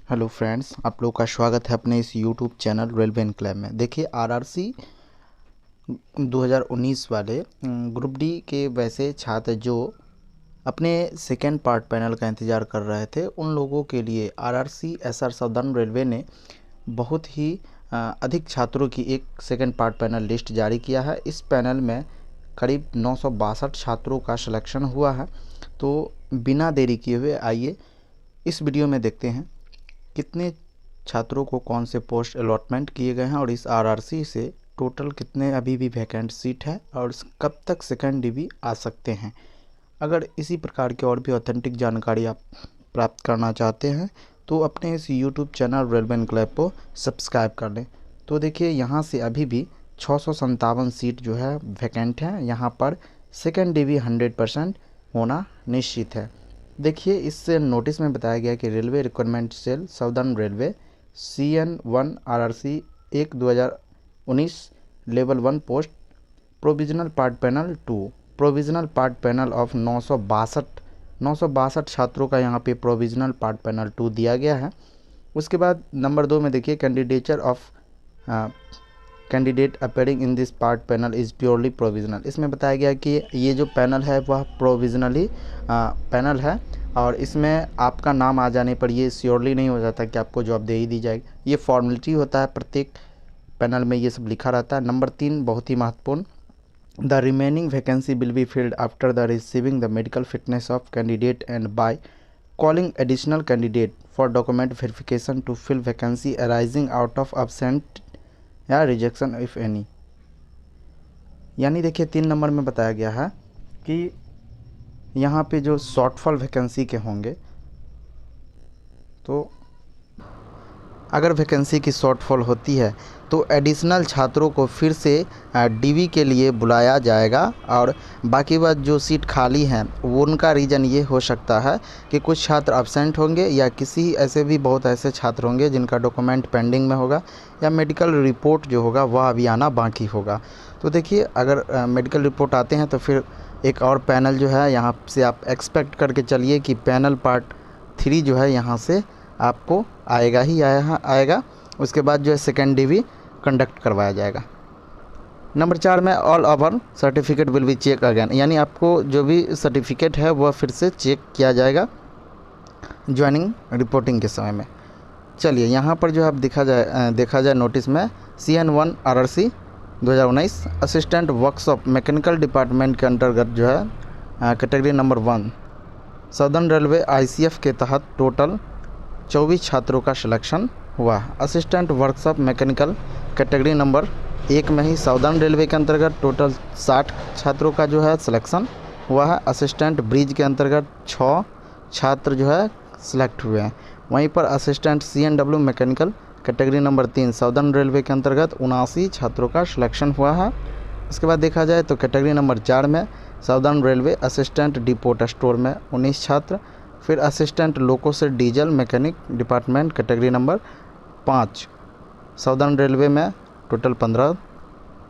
Hello friends, आप लोग का स्वागत है अपने इस यूट्यूब चैनल रेलवे एनक्लेव में। देखिए आरआरसी 2019 वाले ग्रुप डी के वैसे छात्र जो अपने सेकेंड पार्ट पैनल का इंतज़ार कर रहे थे, उन लोगों के लिए आरआरसी एसआर साउदर्न रेलवे ने बहुत ही अधिक छात्रों की एक सेकेंड पार्ट पैनल लिस्ट जारी किया है। इस पैनल में करीब 962 छात्रों का सिलेक्शन हुआ है। तो बिना देरी किए हुए आइए इस वीडियो में देखते हैं कितने छात्रों को कौन से पोस्ट अलॉटमेंट किए गए हैं और इस आरआरसी से टोटल कितने अभी भी वैकेंट सीट है और कब तक सेकेंड डीवी आ सकते हैं। अगर इसी प्रकार की और भी ऑथेंटिक जानकारी आप प्राप्त करना चाहते हैं तो अपने इस यूट्यूब चैनल रेलवे एनक्लेव को सब्सक्राइब कर लें। तो देखिए यहाँ से अभी भी 657 सीट जो है वैकेंट है। यहाँ पर सेकेंड डीवी 100% होना निश्चित है। देखिए इस नोटिस में बताया गया कि railway requirement cell southern railway CN1 RRC 1/2019 level 1 post provisional part panel 2 provisional part panel of 962 छात्रों का यहाँ पे प्रोविजनल पार्ट पैनल 2 दिया गया है। उसके बाद नंबर 2 में देखिए candidature of candidate appearing in this part panel is purely provisional. इसमें बताया गया कि ये जो पैनल है वह प्रोविजनली पैनल है और इसमें आपका नाम आ जाने पर ये श्योरली नहीं हो जाता कि आपको जॉब दे ही दी जाएगी। ये फॉर्मेलिटी होता है, प्रत्येक पैनल में ये सब लिखा रहता है। नंबर 3 बहुत ही महत्वपूर्ण, the remaining vacancy will be filled after the receiving the medical fitness of candidate and by calling additional candidate for document verification to fill vacancy arising out of absent या रिजेक्शन इफ एनी। यानी देखिए 3 number में बताया गया है कि यहाँ पे जो शॉर्टफॉल वैकेंसी के होंगे, तो अगर वैकेंसी की शॉर्टफॉल होती है तो एडिशनल छात्रों को फिर से डीवी के लिए बुलाया जाएगा और बाकी बात जो सीट खाली हैं वो उनका रीज़न ये हो सकता है कि कुछ छात्र अब्सेंट होंगे या किसी ऐसे भी बहुत ऐसे छात्र होंगे जिनका डॉक्यूमेंट पेंडिंग में होगा या मेडिकल रिपोर्ट जो होगा वह अभी आना बाकी होगा। तो देखिए अगर मेडिकल रिपोर्ट आते हैं तो फिर एक और पैनल जो है यहाँ से आप एक्सपेक्ट करके चलिए कि पैनल पार्ट 3 जो है यहाँ से आपको आएगा ही आएगा। उसके बाद जो है सेकेंड डीवी कंडक्ट करवाया जाएगा। नंबर 4 में all over certificate will be check again, यानी आपको जो भी सर्टिफिकेट है वह फिर से चेक किया जाएगा ज्वाइनिंग रिपोर्टिंग के समय में। चलिए यहाँ पर जो है देखा जाए नोटिस में CN1 RRC 2019 assistant workshop mechanical department के अंतर्गत जो है category number 1 southern railway ICF के तहत टोटल 24 छात्रों का सिलेक्शन हुआ। Assistant workshop mechanical category number 1 में ही साउदर्न रेलवे के अंतर्गत टोटल 60 छात्रों का जो है सिलेक्शन हुआ है। असिस्टेंट ब्रिज के अंतर्गत 6 छात्र जो है सिलेक्ट हुए हैं। वहीं पर assistant CNW mechanical category number 3 southern railway के अंतर्गत 79 छात्रों का सिलेक्शन हुआ है। उसके बाद देखा जाए तो कैटेगरी नंबर 4 में southern railway assistant depot store में 19 छात्र, फिर असिस्टेंट लोको से diesel mechanic department category number 5 southern railway में टोटल 15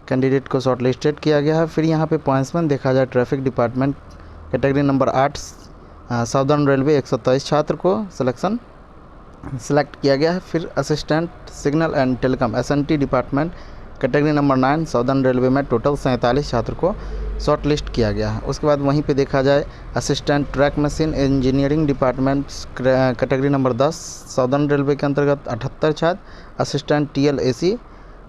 कैंडिडेट को शॉर्ट लिस्टेड किया गया है। फिर यहाँ पे पॉइंट्समेंट देखा जाए traffic department category number 8 southern railway 123 छात्र को सेलेक्ट किया गया है। फिर assistant signal and telecom SNT department category number 9 southern railway में टोटल 47 छात्र को शॉर्ट लिस्ट किया गया है। उसके बाद वहीं पे देखा जाए assistant track machine engineering department category number 10 southern railway के अंतर्गत 78 छात्र, assistant TL AC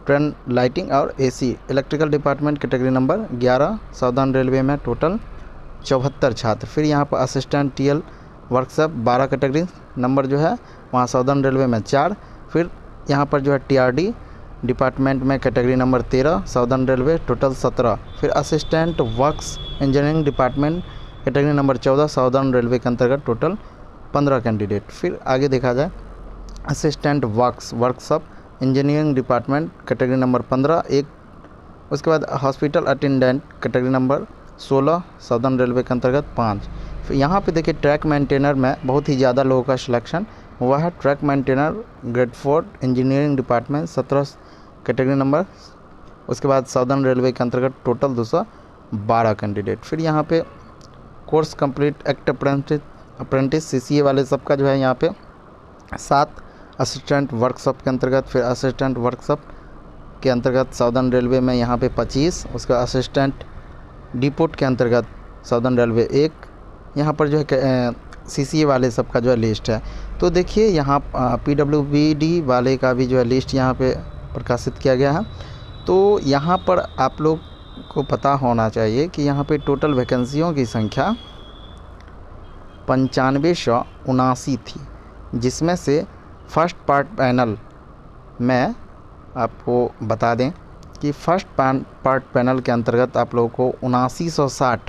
train lighting और AC electrical department category number 11 southern railway में टोटल 74 छात्र। फिर यहाँ पर assistant TL workshop 12 category number जो है वहाँ साउदर्न रेलवे में 4। फिर यहाँ पर जो है TRD डिपार्टमेंट में category number 13 southern railway total 17। फिर assistant works engineering department category number 14 southern railway के अंतर्गत टोटल 15 कैंडिडेट। फिर आगे देखा जाए assistant workshop engineering department category number 15 एक। उसके बाद hospital attendant category number 16 southern railway के अंतर्गत 5। फिर यहाँ पे देखिए ट्रैक मेंटेनर में बहुत ही ज़्यादा लोगों का सिलेक्शन हुआ है। Track maintainer grade 4 engineering department 17 category number. उसके बाद साउदर्न रेलवे के अंतर्गत टोटल 212 कैंडिडेट। फिर यहाँ पे course complete act apprentice CCA वाले सबका जो है यहाँ पे 7 असिस्टेंट वर्कशॉप के अंतर्गत, फिर असिस्टेंट वर्कशॉप के अंतर्गत साउदर्न रेलवे में यहाँ पे 25, उसका असिस्टेंट डिपोट के अंतर्गत साउदर्न रेलवे 1, यहाँ पर जो है CCA वाले सब का जो है लिस्ट है। तो देखिए यहाँ PWBD वाले का भी जो है लिस्ट यहाँ पे प्रकाशित किया गया है। तो यहाँ पर आप लोग को पता होना चाहिए कि यहाँ पे टोटल वैकेंसियों की संख्या 9579 थी, जिसमें से फर्स्ट पार्ट पैनल में आपको बता दें कि फर्स्ट पार्ट पैनल के अंतर्गत आप लोगों को 7960,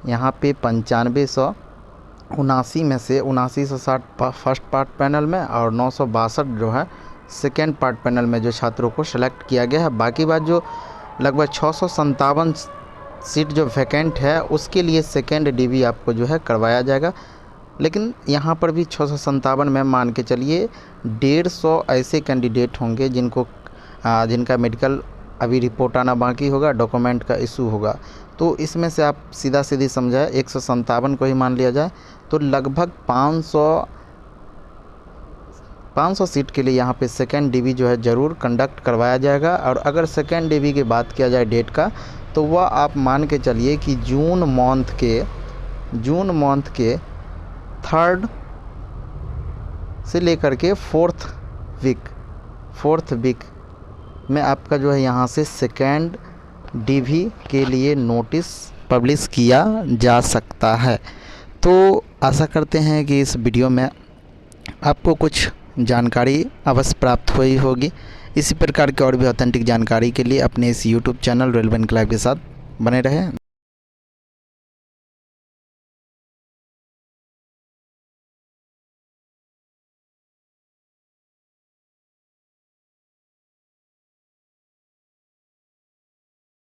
यहाँ पे 9579 में से 7960 फर्स्ट पार्ट पैनल में और 962 जो है सेकेंड पार्ट पैनल में जो छात्रों को सेलेक्ट किया गया है। बाकी बात जो लगभग 657 सीट जो वैकेंट है उसके लिए सेकेंड DB आपको जो है करवाया जाएगा। लेकिन यहाँ पर भी 657 में मान के चलिए 150 ऐसे कैंडिडेट होंगे जिनका मेडिकल अभी रिपोर्ट आना बाकी होगा, डॉक्यूमेंट का इशू होगा। तो इसमें से आप सीधा सीधी समझाए 157 को ही मान लिया जाए तो लगभग 500 सीट के लिए यहाँ पे सेकेंड DB जो है ज़रूर कंडक्ट करवाया जाएगा। और अगर सेकेंड DB की बात किया जाए डेट का, तो वह आप मान के चलिए कि जून मंथ के 3rd से लेकर के 4th वीक में आपका जो है यहाँ से सेकेंड DB के लिए नोटिस पब्लिश किया जा सकता है। तो आशा करते हैं कि इस वीडियो में आपको कुछ जानकारी अवश्य प्राप्त हुई होगी। इसी प्रकार की और भी ऑथेंटिक जानकारी के लिए अपने इस YouTube चैनल रेलेवेंट क्लाइव के साथ बने रहें।